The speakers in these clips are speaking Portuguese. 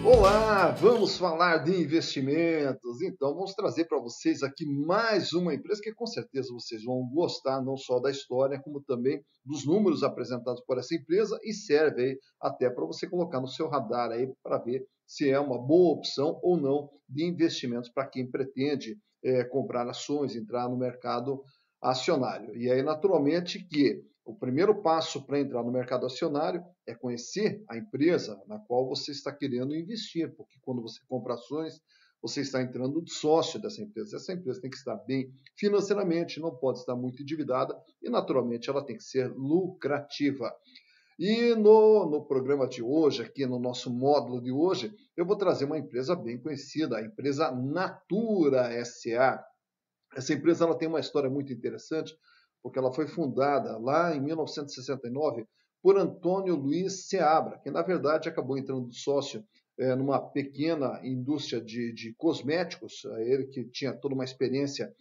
Olá, vamos falar de investimentos. Então, vamos trazer para vocês aqui mais uma empresa que com certeza vocês vão gostar, não só da história, como também dos números apresentados por essa empresa e serve aí até para você colocar no seu radar aí para ver se é uma boa opção ou não de investimentos para quem pretende comprar ações, entrar no mercado acionário. E aí, naturalmente, que o primeiro passo para entrar no mercado acionário é conhecer a empresa na qual você está querendo investir, porque quando você compra ações, você está entrando de sócio dessa empresa. Essa empresa tem que estar bem financeiramente, não pode estar muito endividada e, naturalmente, ela tem que ser lucrativa. E no programa de hoje, aqui no nosso módulo de hoje, eu vou trazer uma empresa bem conhecida, a empresa Natura SA. Essa empresa ela tem uma história muito interessante, porque ela foi fundada lá em 1969 por Antônio Luiz Seabra, que na verdade acabou entrando de sócio numa pequena indústria de cosméticos, ele que tinha toda uma experiência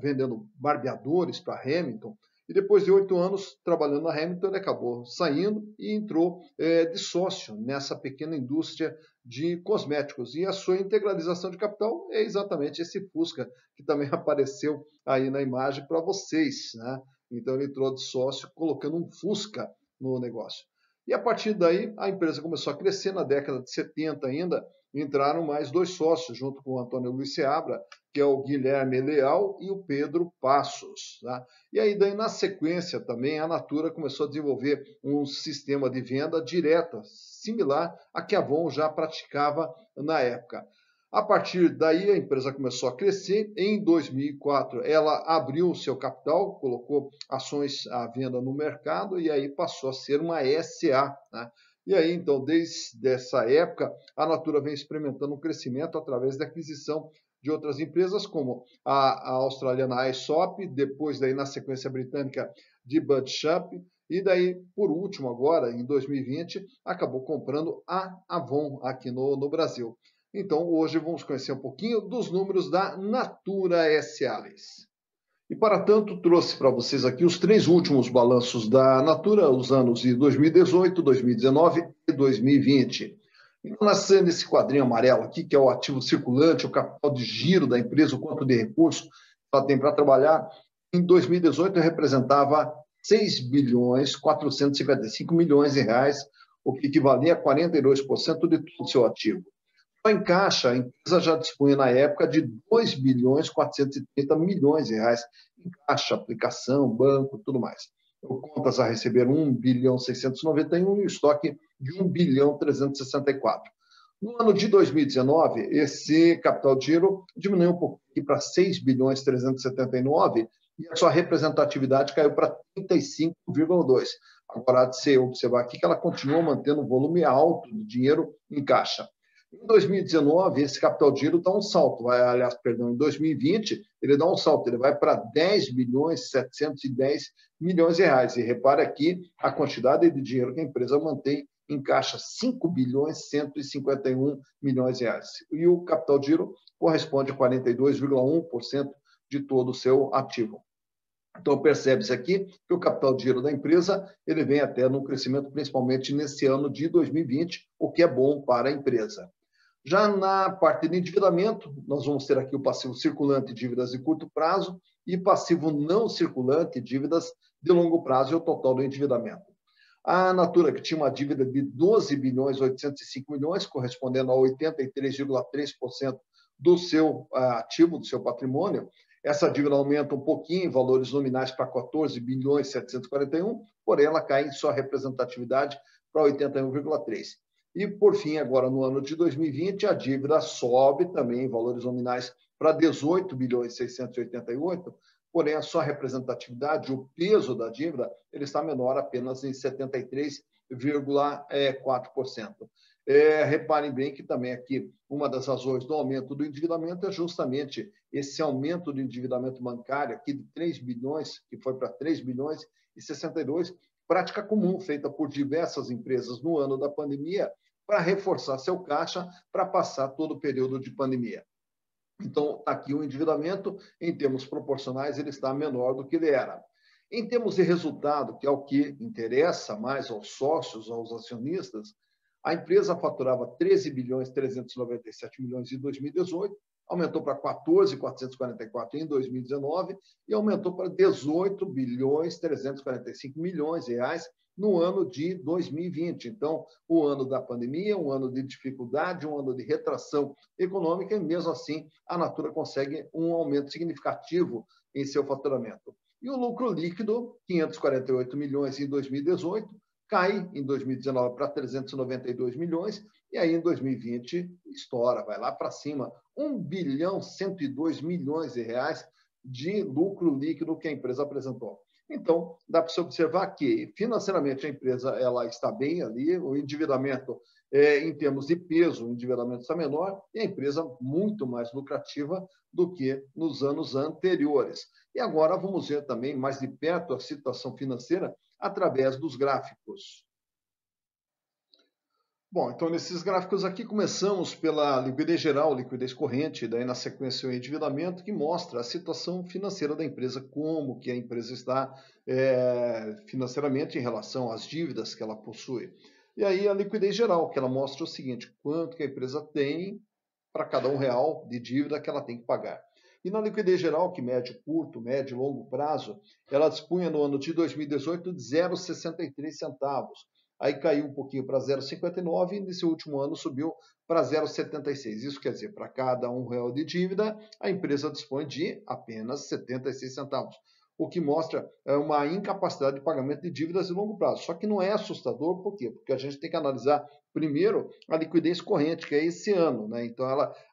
vendendo barbeadores para Hamilton, e depois de 8 anos trabalhando na Hamilton, ele acabou saindo e entrou de sócio nessa pequena indústria de cosméticos. E a sua integralização de capital é exatamente esse Fusca, que também apareceu aí na imagem para vocês, né? Então ele entrou de sócio colocando um Fusca no negócio. E a partir daí a empresa começou a crescer, na década de 70 ainda, entraram mais 2 sócios, junto com o Antônio Luiz Seabra, que é o Guilherme Leal e o Pedro Passos. Tá? E aí, daí, na sequência também, a Natura começou a desenvolver um sistema de venda direta, similar a que a Avon já praticava na época. A partir daí, a empresa começou a crescer. Em 2004, ela abriu o seu capital, colocou ações à venda no mercado e aí passou a ser uma SA. Né? E aí, então, desde essa época, a Natura vem experimentando um crescimento através da aquisição de outras empresas, como a australiana Aesop, depois, daí, na sequência britânica, de Bud Sharp, e daí, por último, agora, em 2020, acabou comprando a Avon aqui no Brasil. Então, hoje vamos conhecer um pouquinho dos números da Natura SA. E, para tanto, trouxe para vocês aqui os 3 últimos balanços da Natura, os anos de 2018, 2019 e 2020. Então, nesse quadrinho amarelo aqui, que é o ativo circulante, o capital de giro da empresa, o quanto de recursos ela tem para trabalhar, em 2018 representava 6 bilhões 455 milhões de reais, o que equivalia a 42% de todo o seu ativo. Em caixa, a empresa já dispunha na época de 2 bilhões 430 milhões de reais em caixa, aplicação, banco, tudo mais. Contas a receber 1 bilhão 691 e o estoque de 1 bilhão 364. No ano de 2019, esse capital de giro diminuiu um pouquinho para 6 bilhões 379 e a sua representatividade caiu para 35,2. Agora, há de se observar aqui que ela continua mantendo um volume alto de dinheiro em caixa. Em 2019, esse capital de giro dá um salto, em 2020, ele dá um salto, ele vai para 10 bilhões 710 milhões de reais. E repare aqui a quantidade de dinheiro que a empresa mantém em caixa, 5 bilhões 151 milhões de reais. E o capital de giro corresponde a 42,1% de todo o seu ativo. Então, percebe-se aqui que o capital de giro da empresa ele vem até no crescimento, principalmente nesse ano de 2020, o que é bom para a empresa. Já na parte de endividamento, nós vamos ter aqui o passivo circulante, dívidas de curto prazo, e passivo não circulante, dívidas de longo prazo, e o total do endividamento. A Natura, que tinha uma dívida de 12 bilhões 805 milhões, correspondendo a 83,3% do seu ativo, do seu patrimônio, essa dívida aumenta um pouquinho em valores nominais para 14 bilhões 741, porém ela cai em sua representatividade para 81,3%. E, por fim, agora no ano de 2020, a dívida sobe também em valores nominais para 18 bilhões 688, porém a sua representatividade, o peso da dívida, ele está menor apenas em 73,4%. Reparem bem que também aqui uma das razões do aumento do endividamento é justamente esse aumento do endividamento bancário aqui de 3 bilhões, que foi para 3 bilhões e 62, prática comum feita por diversas empresas no ano da pandemia para reforçar seu caixa para passar todo o período de pandemia. Então, aqui o endividamento, em termos proporcionais, ele está menor do que ele era. Em termos de resultado, que é o que interessa mais aos sócios, aos acionistas, a empresa faturava 13 bilhões 397 milhões em 2018, aumentou para 14.444 em 2019 e aumentou para 18 bilhões 345 milhões de reais no ano de 2020. Então, o ano da pandemia, um ano de dificuldade, um ano de retração econômica, e mesmo assim a Natura consegue um aumento significativo em seu faturamento. E o lucro líquido, 548 milhões em 2018, cai em 2019 para 392 milhões, e aí em 2020 estoura, vai lá para cima, 1 bilhão 102 milhões de reais de lucro líquido que a empresa apresentou. Então, dá para se observar que financeiramente a empresa ela está bem ali, o endividamento, em termos de peso, o endividamento está menor, e a empresa muito mais lucrativa do que nos anos anteriores. E agora vamos ver também mais de perto a situação financeira através dos gráficos. Bom, então nesses gráficos aqui começamos pela liquidez geral, liquidez corrente, daí na sequência o endividamento, que mostra a situação financeira da empresa, como que a empresa está financeiramente em relação às dívidas que ela possui. E aí a liquidez geral, que ela mostra o seguinte, quanto que a empresa tem para cada R$ 1 de dívida que ela tem que pagar. E na liquidez geral, que mede curto, médio e longo prazo, ela dispunha no ano de 2018 de 0,63 centavos. Aí caiu um pouquinho para 0,59 e nesse último ano subiu para 0,76. Isso quer dizer, para cada R$ 1 de dívida, a empresa dispõe de apenas 76 centavos, o que mostra uma incapacidade de pagamento de dívidas de longo prazo. Só que não é assustador, por quê? Porque a gente tem que analisar primeiro a liquidez corrente, que é esse ano, né? Então,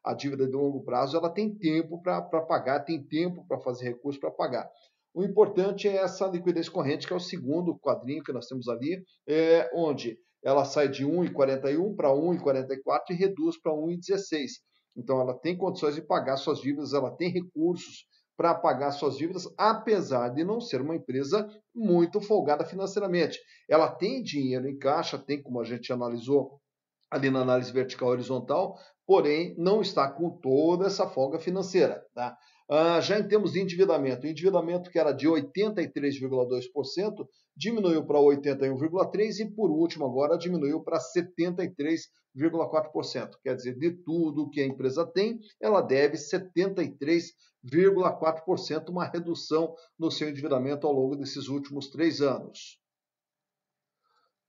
a dívida de longo prazo ela tem tempo para pagar, tem tempo para fazer recurso para pagar. O importante é essa liquidez corrente, que é o segundo quadrinho que nós temos ali, onde ela sai de 1,41 para 1,44 e reduz para 1,16. Então, ela tem condições de pagar suas dívidas, ela tem recursos para pagar suas dívidas, apesar de não ser uma empresa muito folgada financeiramente. Ela tem dinheiro em caixa, tem, como a gente analisou ali na análise vertical e horizontal, porém não está com toda essa folga financeira. Tá? Já em termos de endividamento, o endividamento que era de 83,2% diminuiu para 81,3% e, por último, agora diminuiu para 73,4%. Quer dizer, de tudo que a empresa tem, ela deve 73,4%, uma redução no seu endividamento ao longo desses últimos 3 anos.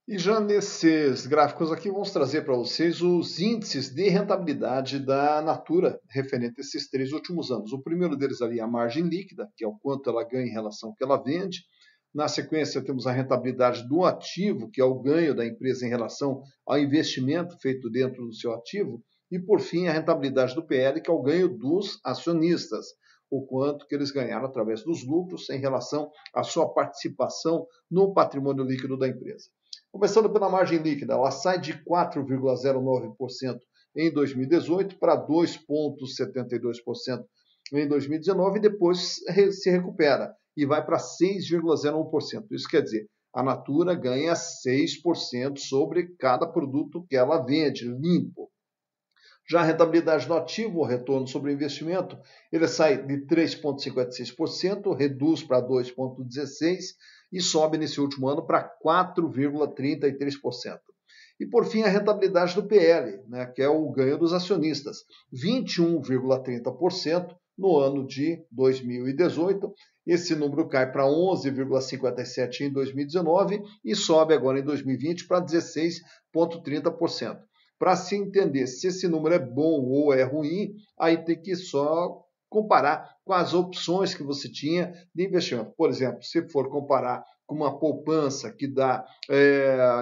E já nesses gráficos aqui, vamos trazer para vocês os índices de rentabilidade da Natura referente a esses 3 últimos anos. O primeiro deles ali é a margem líquida, que é o quanto ela ganha em relação ao que ela vende. Na sequência, temos a rentabilidade do ativo, que é o ganho da empresa em relação ao investimento feito dentro do seu ativo. E, por fim, a rentabilidade do PL, que é o ganho dos acionistas, o quanto que eles ganharam através dos lucros em relação à sua participação no patrimônio líquido da empresa. Começando pela margem líquida, ela sai de 4,09% em 2018 para 2,72% em 2019 e depois se recupera e vai para 6,01%. Isso quer dizer, a Natura ganha 6% sobre cada produto que ela vende, limpo. Já a rentabilidade do ativo, o retorno sobre o investimento, ele sai de 3,56%, reduz para 2,16% e sobe nesse último ano para 4,33%. E, por fim, a rentabilidade do PL, né, que é o ganho dos acionistas, 21,30% no ano de 2018. Esse número cai para 11,57% em 2019 e sobe agora em 2020 para 16,30%. Para se entender se esse número é bom ou é ruim, aí tem que só comparar com as opções que você tinha de investimento. Por exemplo, se for comparar com uma poupança que dá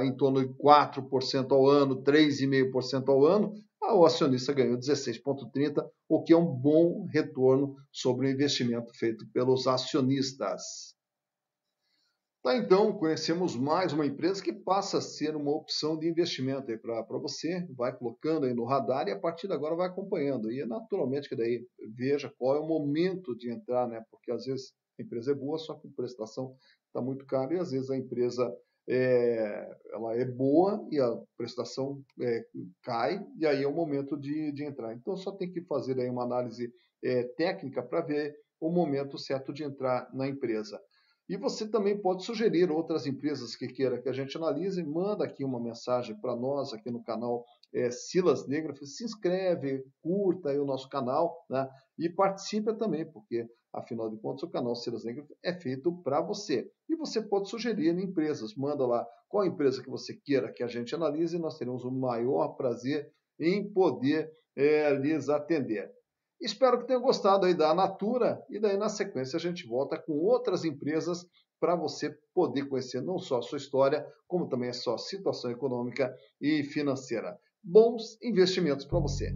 em torno de 4% ao ano, 3,5% ao ano, o acionista ganhou 16,30%, o que é um bom retorno sobre o investimento feito pelos acionistas. Tá, então, conhecemos mais uma empresa que passa a ser uma opção de investimento para você, vai colocando aí no radar e a partir de agora vai acompanhando. E naturalmente que daí veja qual é o momento de entrar, né? Porque às vezes a empresa é boa, só que a prestação está muito cara e às vezes a empresa ela é boa e a prestação cai e aí é o momento de entrar. Então só tem que fazer aí uma análise técnica para ver o momento certo de entrar na empresa. E você também pode sugerir outras empresas que queira que a gente analise, manda aqui uma mensagem para nós aqui no canal Silas Negrafo, se inscreve, curta aí o nosso canal, né? E participe também, porque afinal de contas o canal Silas Negrafo é feito para você. E você pode sugerir empresas, manda lá qual empresa que você queira que a gente analise e nós teremos o maior prazer em poder lhes atender. Espero que tenham gostado aí da Natura e daí na sequência a gente volta com outras empresas para você poder conhecer não só a sua história, como também a sua situação econômica e financeira. Bons investimentos para você.